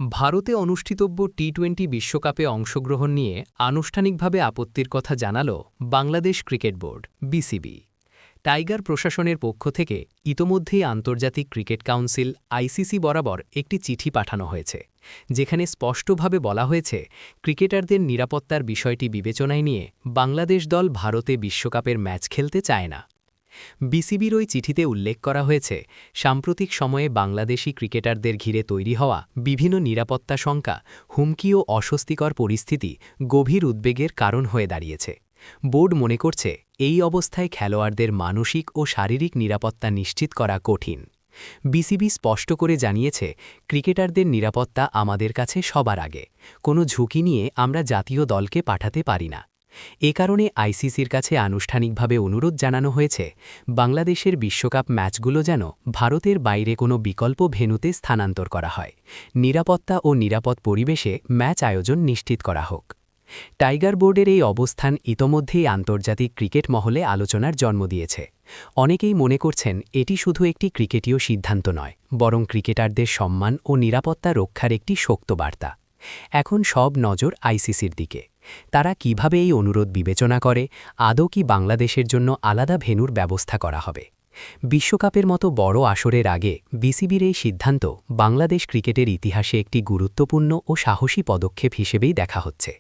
ভারতে অনুষ্ঠিতব্য টি-20 বিশ্বকাপে অংশগ্রহণ নিয়ে আনুষ্ঠানিকভাবে আপত্তির কথা জানাল Bangladesh cricket board BCB. Tiger প্রশাসনের পক্ষ থেকে ইতোমধ্যেই আন্তর্জাতিক ক্রিকেট কাউন্সিল আইসিসি বরাবর একটি চিঠি পাঠানো হয়েছে, যেখানে স্পষ্টভাবে বলা হয়েছে ক্রিকেটারদের নিরাপত্তার বিষয়টি বিবেচনায় নিয়ে বাংলাদেশ দল ভারতে বিশ্বকাপের ম্যাচ খেলতে চায় না। বিসিবির ওই চিঠিতে উল্লেখ করা হয়েছে, সাম্প্রতিক সময়ে বাংলাদেশি ক্রিকেটারদের ঘিরে তৈরি হওয়া বিভিন্ন নিরাপত্তা শঙ্কা, হুমকি ও অস্বস্তিকর পরিস্থিতি গভীর উদ্বেগের কারণ হয়ে দাঁড়িয়েছে। বোর্ড মনে করছে, এই অবস্থায় খেলোয়াড়দের মানসিক ও শারীরিক নিরাপত্তা নিশ্চিত করা কঠিন। বিসিবি স্পষ্ট করে জানিয়েছে, ক্রিকেটারদের নিরাপত্তা আমাদের কাছে সবার আগে। কোনো ঝুঁকি নিয়ে আমরা জাতীয় দলকে পাঠাতে পারি না। এ কারণে আইসিসির কাছে আনুষ্ঠানিকভাবে অনুরোধ জানানো হয়েছে, বাংলাদেশের বিশ্বকাপ ম্যাচগুলো যেন ভারতের বাইরে কোনো বিকল্প ভেন্যুতে স্থানান্তর করা হয়। নিরাপত্তা ও নিরাপদ পরিবেশে ম্যাচ আয়োজন নিশ্চিত করা হোক। টাইগার বোর্ডের এই অবস্থান ইতোমধ্যেই আন্তর্জাতিক ক্রিকেট মহলে আলোচনার জন্ম দিয়েছে। অনেকেই মনে করছেন, এটি শুধু একটি ক্রিকেটীয় সিদ্ধান্ত নয়, বরং ক্রিকেটারদের সম্মান ও নিরাপত্তা রক্ষার একটি শক্ত বার্তা। এখন সব নজর আইসিসির দিকে। তারা কিভাবে এই অনুরোধ বিবেচনা করে, আদৌ কি বাংলাদেশের জন্য আলাদা ভেন্যুর ব্যবস্থা করা হবে? বিশ্বকাপের মতো বড় আসরের আগে বিসিবির এই সিদ্ধান্ত বাংলাদেশ ক্রিকেটের ইতিহাসে একটি গুরুত্বপূর্ণ ও সাহসী পদক্ষেপ হিসেবেই দেখা হচ্ছে।